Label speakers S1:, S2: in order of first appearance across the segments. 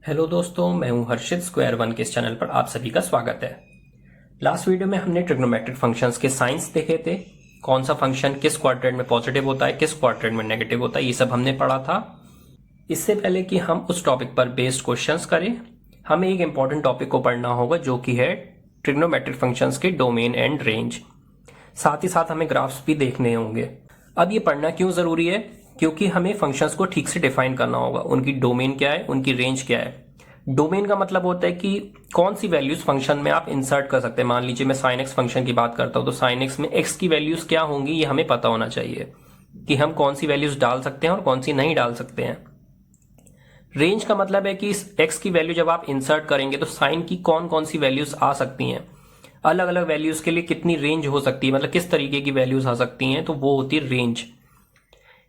S1: Hello दोस्तों, मैं हूं हर्षित। स्क्वायर वन के इस चैनल पर आप सभी का स्वागत है। लास्ट वीडियो में हमने ट्रिग्नोमेट्रिक फंक्शंस के साइंस देखे थे। कौन सा फंक्शन किस क्वाड्रेंट में पॉजिटिव होता है, किस क्वाड्रेंट में नेगेटिव होता है, ये सब हमने पढ़ा था। इससे पहले कि हम उस टॉपिक पर बेस्ड क्वेश्चंस करें, हमें एक इंपॉर्टेंट टॉपिक को पढ़ना होगा जो कि है ट्रिग्नोमेट्रिक फंक्शंस के डोमेन एंड रेंज। साथ ही साथ हमें ग्राफ्स भी देखने होंगे। अब ये पढ़ना क्यों जरूरी है? क्योंकि हमें फंक्शंस को ठीक से डिफाइन करना होगा। उनकी डोमेन क्या है, उनकी रेंज क्या है। डोमेन का मतलब होता है कि कौन सी वैल्यूज फंक्शन में आप इंसर्ट कर सकते हैं। मान लीजिए मैं साइन एक्स फंक्शन की बात करता हूं, तो साइन एक्स में एक्स की वैल्यूज क्या होंगी ये हमें पता होना चाहिए कि हम कौन सी वैल्यूज डाल सकते हैं और कौन सी नहीं डाल सकते हैं। रेंज का मतलब है कि इस एक्स की वैल्यू जब आप इंसर्ट करेंगे तो साइन की कौन कौन सी वैल्यूज आ सकती हैं। अलग अलग वैल्यूज के लिए कितनी रेंज हो सकती है, मतलब किस तरीके की वैल्यूज आ सकती हैं, तो वो होती है रेंज।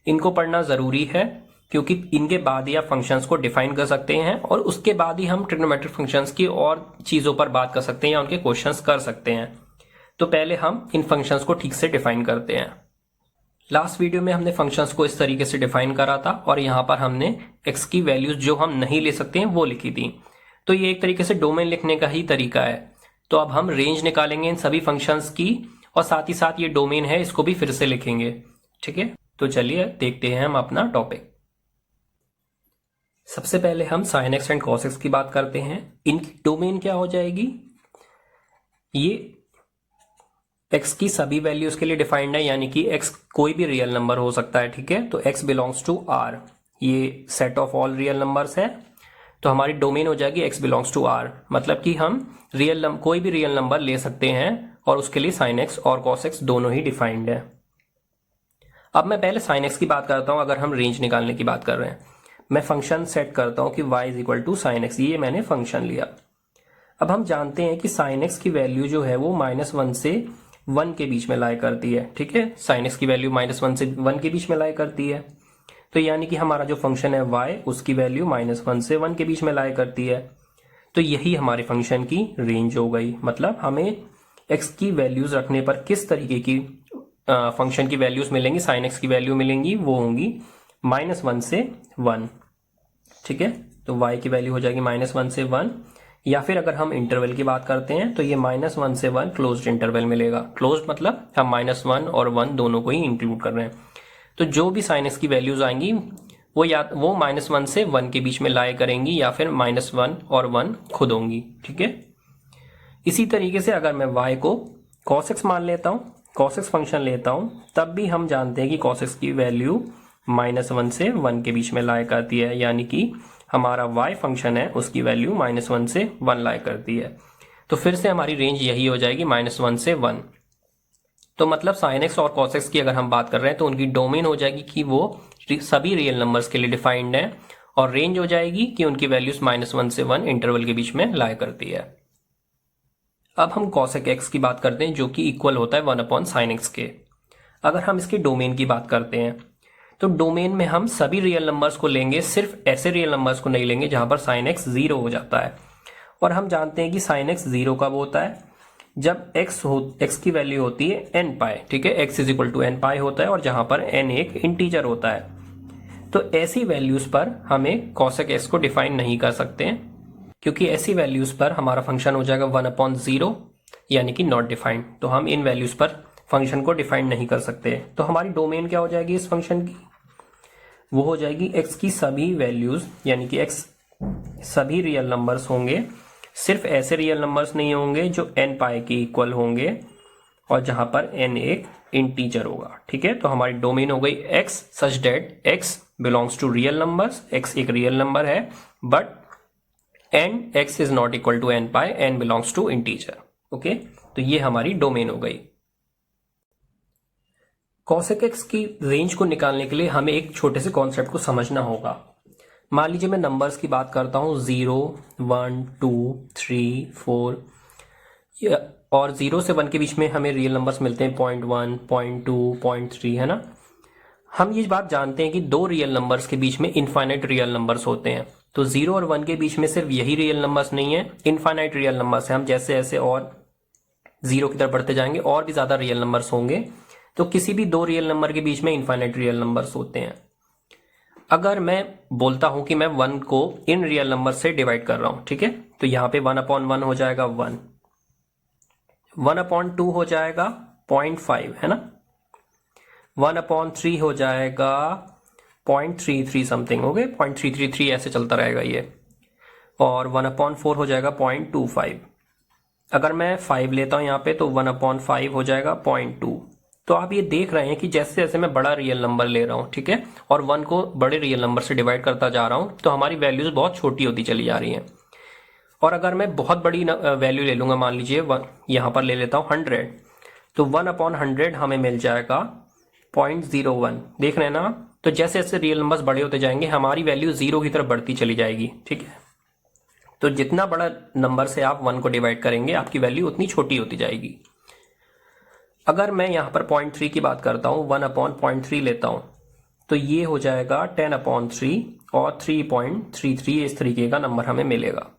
S1: इनको पढ़ना जरूरी है क्योंकि इनके बाद ही आप फंक्शंस को डिफाइन कर सकते हैं और उसके बाद ही हम ट्रिग्नोमेट्रिक फंक्शंस की और चीजों पर बात कर सकते हैं या उनके क्वेश्चंस कर सकते हैं। तो पहले हम इन फंक्शंस को ठीक से डिफाइन करते हैं। लास्ट वीडियो में हमने फंक्शंस को इस तरीके से डिफाइन करा था और यहाँ पर हमने एक्स की वैल्यूज जो हम नहीं ले सकते हैं वो लिखी थी। तो ये एक तरीके से डोमेन लिखने का ही तरीका है। तो अब हम रेंज निकालेंगे इन सभी फंक्शंस की और साथ ही साथ ये डोमेन है इसको भी फिर से लिखेंगे। ठीक है, तो चलिए देखते हैं हम अपना टॉपिक। सबसे पहले हम sine x and cos x की बात करते हैं। इनकी डोमेन क्या हो जाएगी? ये एक्स की सभी वैल्यूज के लिए डिफाइंड है, यानी कि एक्स कोई भी रियल नंबर हो सकता है। ठीक है, तो एक्स बिलोंग्स टू आर, ये set of all real numbers है। तो हमारी डोमेन हो जाएगी एक्स बिलोंग्स टू आर, मतलब कि हम कोई भी रियल नंबर ले सकते हैं और उसके लिए साइन एक्स और कॉस एक्स दोनों ही डिफाइंड है। अब मैं पहले साइन एक्स की बात करता हूं। अगर हम रेंज निकालने की बात कर रहे हैं, मैं फंक्शन सेट करता हूं कि y is equal to sine X. ये मैंने फंक्शन लिया। अब हम जानते हैं कि साइन एक्स की वैल्यू जो है वो -1 से 1 के बीच में लाई करती है। ठीक है, साइन एक्स की वैल्यू -1 से 1 के बीच में लाई करती है। तो यानी कि हमारा जो फंक्शन है y, उसकी वैल्यू -1 से 1 के बीच में लाई करती है। तो यही हमारे फंक्शन की रेंज हो गई। मतलब हमें x की वैल्यूज रखने पर किस तरीके की फंक्शन की वैल्यूज मिलेंगी, साइन एक्स की वैल्यू मिलेंगी, वो होंगी -1 से 1। ठीक है, तो y की वैल्यू हो जाएगी -1 से 1। या फिर अगर हम इंटरवल की बात करते हैं तो ये -1 से 1 क्लोज्ड इंटरवल मिलेगा। क्लोज्ड मतलब हम -1 और 1 दोनों को ही इंक्लूड कर रहे हैं। तो जो भी साइन एक्स की वैल्यूज आएंगी वो -1 से 1 के बीच में लाई करेंगी या फिर -1 और 1 खुद होंगी। ठीक है, इसी तरीके से अगर मैं y को cos x मान लेता हूं, cos x फंक्शन लेता हूं, तब भी हम जानते हैं कि cos x की वैल्यू -1 से 1 के बीच में लाई करती है। यानी कि हमारा y फंक्शन है उसकी वैल्यू -1 से 1 लाई करती है। तो फिर से हमारी रेंज यही हो जाएगी -1 से 1। तो मतलब साइन एक्स और कॉस एक्स की अगर हम बात कर रहे हैं तो उनकी डोमेन हो जाएगी कि वो सभी रियल नंबर्स के लिए डिफाइंड है और रेंज हो जाएगी कि उनकी वैल्यूज -1 से 1 इंटरवल के बीच में लाई करती है। अब हम cosec x की बात करते हैं जो कि इक्वल होता है 1/sin x के। अगर हम इसके डोमेन की बात करते हैं तो डोमेन में हम सभी रियल नंबर्स को लेंगे, सिर्फ ऐसे रियल नंबर्स को नहीं लेंगे जहां पर sin x 0 हो जाता है। और हम जानते हैं कि sin x 0 कब होता है? जब x की वैल्यू होती है n पाई। ठीक है, x is equal to n pi होता है और जहां पर n एक इंटीजर होता है। तो ऐसी वैल्यूज पर हमें cosec x को डिफाइन नहीं कर सकते हैं क्योंकि ऐसी वैल्यूज पर हमारा फंक्शन हो जाएगा 1/0 यानी कि नॉट डिफाइंड। तो हम इन वैल्यूज पर फंक्शन को डिफाइन नहीं कर सकते। तो हमारी डोमेन क्या हो जाएगी इस फंक्शन की? वो हो जाएगी x की सभी वैल्यूज, यानी कि x सभी रियल नंबर्स होंगे, सिर्फ ऐसे रियल नंबर्स नहीं होंगे जो n पाई के इक्वल होंगे और जहां पर n एक इंटीजर होगा। ठीक है, तो हमारी डोमेन हो गई x such that x belongs to real numbers. x एक रियल नंबर है but and x is not equal to n pi, n belongs to integer. Okay, तो ये हमारी डोमेन हो गई। cosec x की रेंज को निकालने के लिए हमें एक छोटे से कॉन्सेप्ट को समझना होगा। मान लीजिए मैं नंबर्स की बात करता हूं 0, 1, 2, 3, 4 और 0 से 1 के बीच में हमें रियल नंबर्स मिलते हैं 0.1, 0.2, 0.3, है ना। हम ये बात जानते हैं कि दो रियल नंबर्स के बीच में इनफाइनाइट रियल नंबर्स होते हैं। तो 0 और 1 के बीच में सिर्फ यही रियल नंबर्स नहीं है, इनफाइनाइट रियल नंबर्स है। हम जैसे जैसे और 0 की तरफ बढ़ते जाएंगे और भी ज्यादा रियल नंबर्स होंगे। तो किसी भी दो रियल नंबर के बीच में इनफाइनाइट रियल नंबर्स होते हैं। अगर मैं बोलता हूं कि मैं 1 को इन रियल नंबर से डिवाइड कर रहा हूं, ठीक है, तो यहां पे 1/1 हो जाएगा 1, 1/2 हो जाएगा 0.5, है ना, 1/3 हो जाएगा 0.33 समथिंग, हो गए 0.333, ऐसे चलता रहेगा ये, और 1/4 हो जाएगा 0.25। अगर मैं 5 लेता हूं यहाँ पे तो 1/5 हो जाएगा 0.2। तो आप ये देख रहे हैं कि जैसे जैसे मैं बड़ा रियल नंबर ले रहा हूँ, ठीक है, और 1 को बड़े रियल नंबर से डिवाइड करता जा रहा हूँ, तो हमारी वैल्यूज बहुत छोटी होती चली जा रही हैं। और अगर मैं बहुत बड़ी वैल्यू ले लूंगा, मान लीजिए यहाँ पर ले लेता हूँ 100, तो 1/100 हमें मिल जाएगा 0.01। देख रहे हैं ना आप? तो जैसे जैसे रियल नंबर्स बड़े होते जाएंगे हमारी वैल्यू 0 की तरफ बढ़ती चली जाएगी, ठीक है। तो जितना बड़ा नंबर से आप 1 को डिवाइड करेंगे आपकी वैल्यू उतनी छोटी होती जाएगी। अगर मैं यहाँ पर 0.3 की बात करता हूँ, 1/0.3 लेता हूँ, तो ये हो जाएगा 10/3 और 3.33, इस तरीके का नंबर हमें मिलेगा।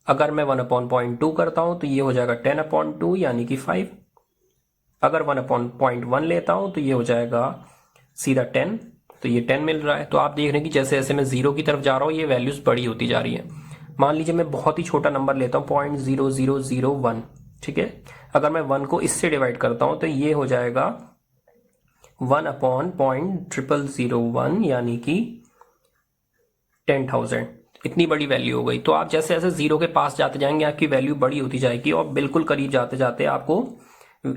S1: अगर मैं 1/0.2 करता हूँ तो ये हो जाएगा 10/2 यानी कि 5। अगर 1/0.1 लेता हूँ तो ये हो जाएगा सीधा 10, तो ये 10 मिल रहा है। तो आप देख रहे हैं कि जैसे जैसे मैं 0 की तरफ जा रहा हूँ ये वैल्यूज बड़ी होती जा रही है। मान लीजिए मैं बहुत ही छोटा नंबर लेता हूँ 0.0001, ठीक है, अगर मैं 1 को इससे डिवाइड करता हूँ तो ये हो जाएगा 1/0.0001 यानी कि 10,000, इतनी बड़ी वैल्यू हो गई। तो आप जैसे जैसे 0 के पास जाते जाएंगे आपकी वैल्यू बड़ी होती जाएगी और बिल्कुल करीब जाते जाते आपको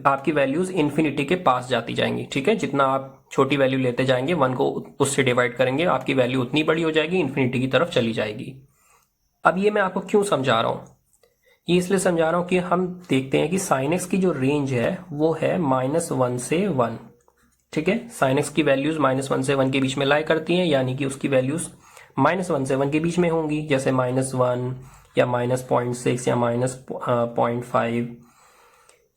S1: आपकी वैल्यूज इन्फिनिटी के पास जाती जाएंगी, ठीक है। जितना आप छोटी वैल्यू लेते जाएंगे 1 को उससे डिवाइड करेंगे आपकी वैल्यू उतनी बड़ी हो जाएगी, इन्फिनिटी की तरफ चली जाएगी। अब ये मैं आपको क्यों समझा रहा हूँ, ये इसलिए समझा रहा हूँ कि हम देखते हैं कि साइन एक्स की जो रेंज है वो है -1 से 1, ठीक है। साइन एक्स की वैल्यूज -1 से 1 के बीच में लाई करती हैं, यानी कि उसकी वैल्यूज -1 से 1 के बीच में होंगी, जैसे -1 या -0.6 या -0.5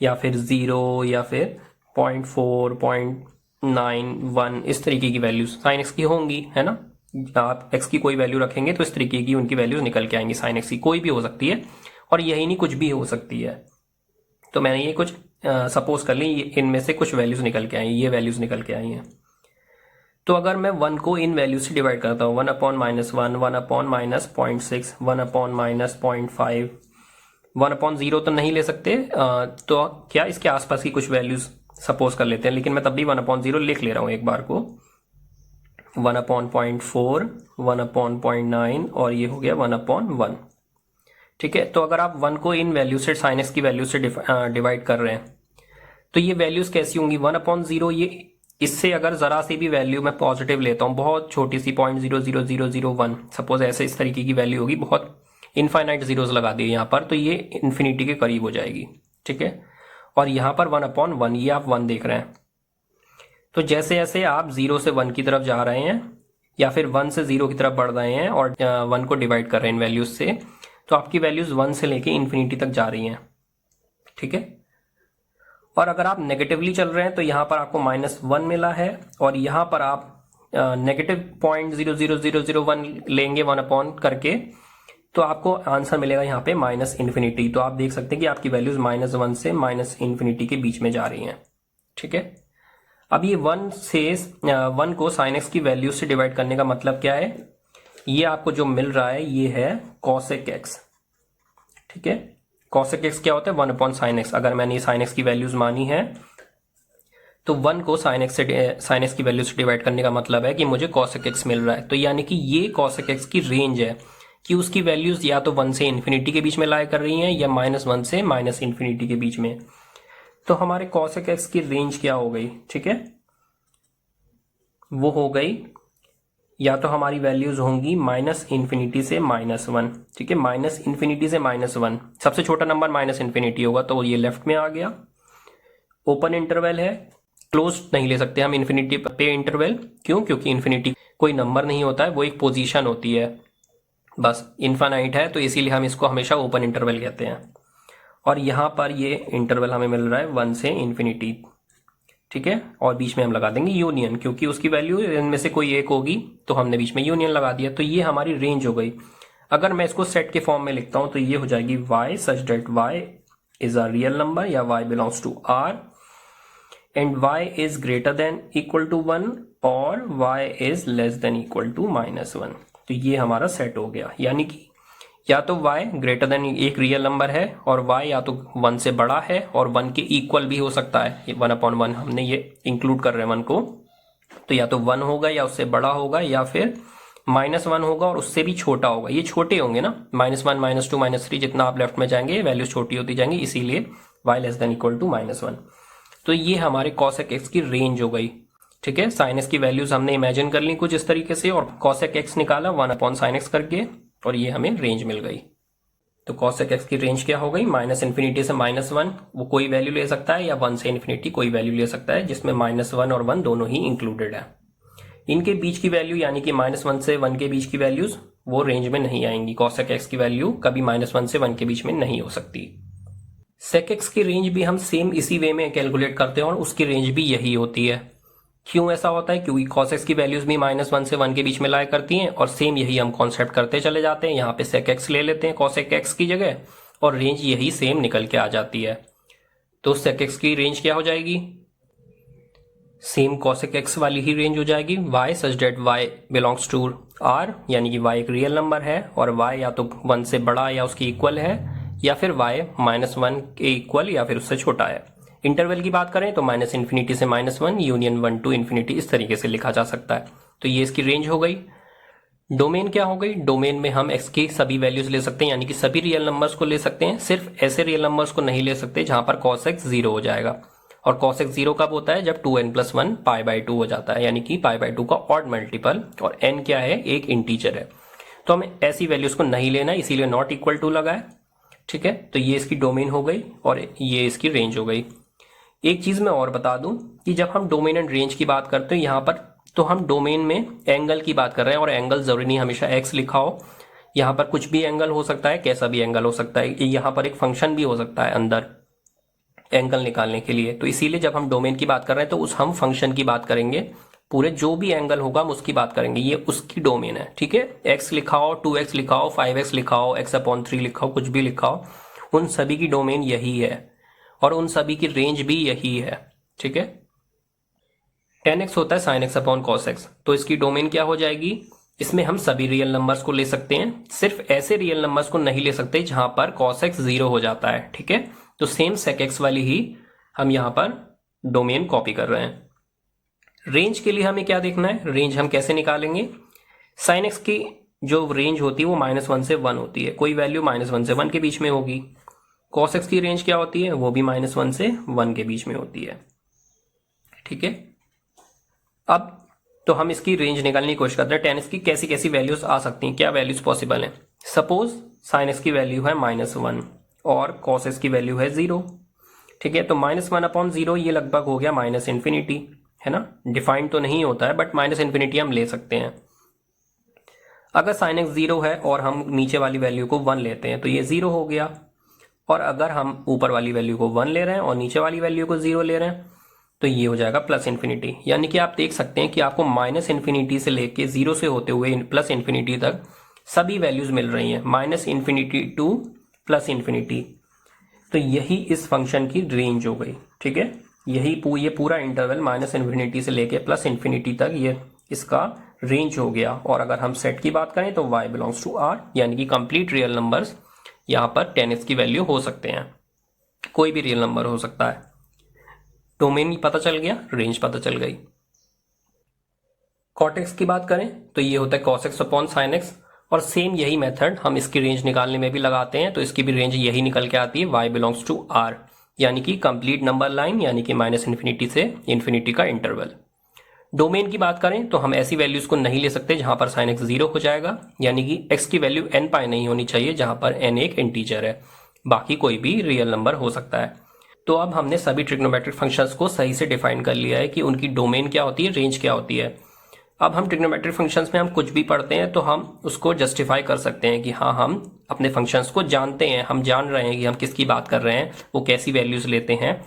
S1: या फिर 0 या फिर 0.4, 0.9, 1, इस तरीके की वैल्यूज साइन एक्स की होंगी, है ना। आप एक्स की कोई वैल्यू रखेंगे तो इस तरीके की उनकी वैल्यूज निकल के आएंगी। साइन एक्स की कोई भी हो सकती है और यही नहीं कुछ भी हो सकती है। तो मैंने ये कुछ सपोज कर ली, इनमें से कुछ वैल्यूज निकल के आई, ये वैल्यूज निकल के आई हैं। तो अगर मैं 1 को इन वैल्यूज से डिवाइड करता हूँ, 1/-1, 1/-0.6, 1/-0.5, 1/0 तो नहीं ले सकते, तो क्या इसके आसपास की कुछ वैल्यूज सपोज कर लेते हैं, लेकिन मैं तब भी 1/0 लिख ले रहा हूँ एक बार को। 1/0.4, 1/0.9 और ये हो गया 1/1, ठीक है। तो अगर आप 1 को इन वैल्यू से साइन एक्स की वैल्यू से डिवाइड कर रहे हैं तो ये वैल्यूज कैसी होंगी, 1/0, ये इससे अगर जरा सी भी वैल्यू मैं पॉजिटिव लेता हूँ, बहुत छोटी सी 0.00001 सपोज, ऐसे इस तरीके की वैल्यू होगी, बहुत इनफाइनाइट जीरोस लगा दिए यहाँ पर, तो ये इन्फिनिटी के करीब हो जाएगी, ठीक है। और यहाँ पर 1/1, ये आप 1 देख रहे हैं। तो जैसे जैसे आप 0 से 1 की तरफ जा रहे हैं या फिर 1 से 0 की तरफ बढ़ रहे हैं और 1 को डिवाइड कर रहे हैं इन वैल्यूज से, तो आपकी वैल्यूज 1 से लेके इन्फिनिटी तक जा रही हैं, ठीक है। और अगर आप नेगेटिवली चल रहे हैं तो यहाँ पर आपको -1 मिला है और यहाँ पर आप -0.00001 लेंगे 1 करके, तो आपको आंसर मिलेगा यहाँ पे -इन्फिनिटी। तो आप देख सकते हैं कि आपकी वैल्यूज -1 से -इन्फिनिटी के बीच में जा रही हैं, ठीक है। अब ये 1 को साइन एक्स की वैल्यू से डिवाइड करने का मतलब क्या है, ये आपको जो मिल रहा है ये है cosec x, ठीक है। cosec x क्या होता है, 1/sin x। अगर मैंने साइन एक्स की वैल्यूज मानी है तो 1 को साइन एक्स की वैल्यू से डिवाइड करने का मतलब है कि मुझे cosec x मिल रहा है। तो यानी कि ये cosec x की रेंज है कि उसकी वैल्यूज या तो 1 से इन्फिनिटी के बीच में लाई कर रही हैं या -1 से -इन्फिनिटी के बीच में। तो हमारे cosec x की रेंज क्या हो गई, ठीक है, वो हो गई, या तो हमारी वैल्यूज होंगी -इन्फिनिटी से -1, ठीक है, -इन्फिनिटी से -1, सबसे छोटा नंबर -इन्फिनिटी होगा, तो ये लेफ्ट में आ गया। ओपन इंटरवल है, क्लोज नहीं ले सकते हम इन्फिनिटी पे इंटरवल, क्यों, क्योंकि इन्फिनिटी कोई नंबर नहीं होता है, वो एक पोजीशन होती है, बस इनफाइनाइट है, तो इसीलिए हम इसको हमेशा ओपन इंटरवल कहते हैं। और यहाँ पर ये इंटरवल हमें मिल रहा है 1 से इन्फिनिटी, ठीक है, और बीच में हम लगा देंगे यूनियन, क्योंकि उसकी वैल्यू इनमें से कोई एक होगी, तो हमने बीच में यूनियन लगा दिया। तो ये हमारी रेंज हो गई। अगर मैं इसको सेट के फॉर्म में लिखता हूं तो ये हो जाएगी y such that y is a real number या y belongs to R and y is greater than equal to 1 और y is less than equal to -1। तो ये हमारा सेट हो गया, यानी कि या तो y ग्रेटर देन एक रियल नंबर है और y या तो 1 से बड़ा है और 1 के इक्वल भी हो सकता है। 1/1 हमने ये इंक्लूड कर रहे हैं 1 को, तो या तो 1 होगा या उससे बड़ा होगा या फिर -1 होगा और उससे भी छोटा होगा। ये छोटे होंगे ना, -1 -2 -3 जितना आप लेफ्ट में जाएंगे वैल्यूज छोटी होती जाएंगी, इसीलिए y less than equal to -1। तो ये हमारे cosec x की रेंज हो गई। ठीक है, sin x की वैल्यूज हमने इमेजिन कर ली कुछ इस तरीके से और cosec x निकाला 1/sin x करके और ये हमें रेंज मिल गई। तो cosec x की रेंज क्या हो गई, -∞ से -1, वो कोई वैल्यू ले सकता है, या 1 से ∞ कोई वैल्यू ले सकता है, जिसमें -1 और 1 दोनों ही इंक्लूडेड है। इनके बीच की वैल्यू यानी कि -1 से 1 के बीच की वैल्यूज वो रेंज में नहीं आएंगी। cosec x की वैल्यू कभी -1 से 1 के बीच में नहीं हो सकती। sec x की रेंज भी हम सेम इसी वे में कैलकुलेट करते हैं और उसकी रेंज भी यही होती है। क्यों ऐसा होता है, क्योंकि cos x की वैल्यूज भी -1 से 1 के बीच में लाया करती हैं और सेम यही हम कॉन्सेप्ट करते चले जाते हैं। यहाँ पे sec x ले लेते हैं cosec x की जगह और रेंज यही सेम निकल के आ जाती है। तो sec x की रेंज क्या हो जाएगी, सेम cosec x वाली ही रेंज हो जाएगी, y such that y belongs to r, यानी कि y एक रियल नंबर है और y या तो 1 से बड़ा या उसके इक्वल है या फिर y -1 के इक्वल या फिर उससे छोटा है। इंटरवल की बात करें तो -∞ से -1 यूनियन 1 to ∞ इस तरीके से लिखा जा सकता है। तो ये इसकी रेंज हो गई। डोमेन क्या हो गई, डोमेन में हम x की सभी वैल्यूज ले सकते हैं, यानी कि सभी रियल नंबर्स को ले सकते हैं, सिर्फ ऐसे रियल नंबर्स को नहीं ले सकते जहां पर cos x 0 हो जाएगा। और cos x 0 कब होता है, जब 2n+1 π/2 हो जाता है, यानी कि π/2 का ऑड मल्टीपल, और n क्या है, एक इंटीजर है। तो हमें ऐसी वैल्यूज को नहीं लेना, इसीलिए नॉट इक्वल टू लगा है। ठीक है, तो ये इसकी डोमेन हो गई और ये इसकी रेंज हो गई। एक चीज मैं और बता दूं कि जब हम डोमेन एंड रेंज की बात करते हैं यहाँ पर, तो हम डोमेन में एंगल की बात कर रहे हैं और एंगल जरूरी नहीं हमेशा x लिखा हो, यहाँ पर कुछ भी एंगल हो सकता है, कैसा भी एंगल हो सकता है। यहाँ पर एक फंक्शन भी हो सकता है अंदर एंगल निकालने के लिए। तो इसीलिए जब हम डोमेन की बात कर रहे हैं तो उस हम फंक्शन की बात करेंगे, पूरे जो भी एंगल होगा हम उसकी बात करेंगे, ये उसकी डोमेन है। ठीक है, x लिखा हो, 2x लिखा हो, 5x लिखा हो, x/3 लिखा हो, कुछ भी लिखा हो, उन सभी की डोमेन यही है और उन सभी की रेंज भी यही है। ठीक है, tan x होता है sin x/cos x, तो इसकी डोमेन क्या हो जाएगी, इसमें हम सभी रियल नंबर्स को ले सकते हैं, सिर्फ ऐसे रियल नंबर्स को नहीं ले सकते जहां पर cos x 0 हो जाता है। ठीक है, तो सेम sec x वाली ही हम यहां पर डोमेन कॉपी कर रहे हैं। रेंज के लिए हमें क्या देखना है, रेंज हम कैसे निकालेंगे, sin x की जो रेंज होती है वो -1 से 1 होती है, कोई वैल्यू -1 से 1 के बीच में होगी। cos x की रेंज क्या होती है, वो भी -1 से 1 के बीच में होती है। ठीक है, अब तो हम इसकी रेंज निकालने की कोशिश करते हैं। tan x की कैसी कैसी वैल्यूज आ सकती हैं, क्या वैल्यूज पॉसिबल हैं। सपोज sin x की वैल्यू है -1 और cos x की वैल्यू है 0। ठीक है, तो -1/0 ये लगभग हो गया -∞, है ना, डिफाइंड तो नहीं होता है बट -∞ हम ले सकते हैं। अगर sin x 0 है और हम नीचे वाली वैल्यू को 1 लेते हैं तो ये 0 हो गया, और अगर हम ऊपर वाली वैल्यू को 1 ले रहे हैं और नीचे वाली वैल्यू को 0 ले रहे हैं तो ये हो जाएगा +∞। यानी कि आप देख सकते हैं कि आपको -∞ से लेके 0 से होते हुए +∞ तक सभी वैल्यूज मिल रही हैं, -∞ टू +∞। तो यही इस फंक्शन की रेंज हो गई। ठीक है, ये पूरा इंटरवल -∞ से लेके +∞ तक ये इसका रेंज हो गया। और अगर हम सेट की बात करें तो y बिलोंग्स टू r, यानी कि कंप्लीट रियल नंबर्स यहाँ पर tan x की वैल्यू हो सकते हैं, कोई भी रियल नंबर हो सकता है। डोमेन पता चल गया, रेंज पता चल गई। cot x की बात करें तो ये होता है cos x/sin x, और सेम यही मेथड हम इसकी रेंज निकालने में भी लगाते हैं, तो इसकी भी रेंज यही निकल के आती है, y बिलोंग्स टू r, यानी कि कंप्लीट नंबर लाइन, यानी कि -∞ से ∞ का इंटरवल। डोमेन की बात करें तो हम ऐसी वैल्यूज को नहीं ले सकते जहां पर sin x 0 हो जाएगा, यानी कि x की वैल्यू n π नहीं होनी चाहिए जहां पर n एक इंटीजर है, बाकी कोई भी रियल नंबर हो सकता है। तो अब हमने सभी ट्रिग्नोमेट्रिक फंक्शंस को सही से डिफाइन कर लिया है कि उनकी डोमेन क्या होती है, रेंज क्या होती है। अब हम ट्रिग्नोमेट्रिक फंक्शंस में हम कुछ भी पढ़ते हैं तो हम उसको जस्टिफाई कर सकते हैं कि हाँ, हम अपने फंक्शंस को जानते हैं, हम जान रहे हैं कि हम किसकी बात कर रहे हैं, वो कैसी वैल्यूज लेते हैं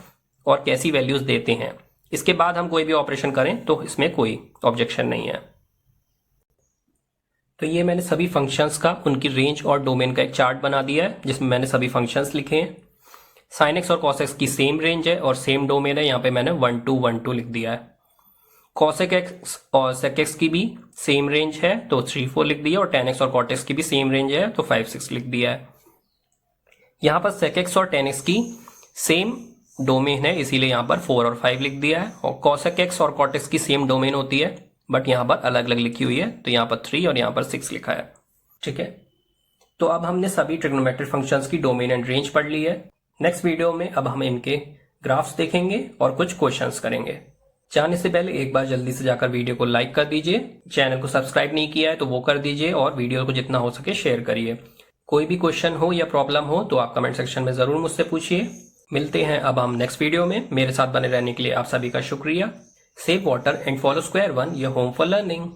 S1: और कैसी वैल्यूज देते हैं। इसके बाद हम कोई भी ऑपरेशन करें तो इसमें कोई ऑब्जेक्शन नहीं है। तो ये मैंने सभी फंक्शंस का, उनकी रेंज और डोमेन का एक चार्ट बना दिया है जिसमें मैंने सभी फंक्शंस लिखे हैं। साइन एक्स और कॉस एक्स की सेम रेंज है और सेम डोमेन है, यहाँ पे मैंने 1 2 1 2 लिख दिया है। कॉसेक एक्स और सेक एक्स की भी सेम रेंज है तो 3 4 लिख दिया, और टेन एक्स और कॉट एक्स की भी सेम रेंज है तो 5 6 लिख दिया है। यहाँ पर सेक एक्स और टेन एक्स की सेम डोमेन है इसीलिए यहाँ पर 4 और 5 लिख दिया है, और कॉसेक एक्स और कॉट एक्स की सेम डोमेन होती है बट यहाँ पर अलग अलग लिखी हुई है तो यहाँ पर 3 और यहाँ पर 6 लिखा है। ठीक है, तो अब हमने सभी ट्रिग्नोमेट्रिक फंक्शंस की डोमेन एंड रेंज पढ़ ली है। नेक्स्ट वीडियो में अब हम इनके ग्राफ्स देखेंगे और कुछ क्वेश्चंस करेंगे। जाने से पहले एक बार जल्दी से जाकर वीडियो को लाइक कर दीजिए, चैनल को सब्सक्राइब नहीं किया है तो वो कर दीजिए, और वीडियो को जितना हो सके शेयर करिए। कोई भी क्वेश्चन हो या प्रॉब्लम हो तो आप कमेंट सेक्शन में जरूर मुझसे पूछिए। मिलते हैं अब हम नेक्स्ट वीडियो में। मेरे साथ बने रहने के लिए आप सभी का शुक्रिया। Save water and follow square one, your home for learning.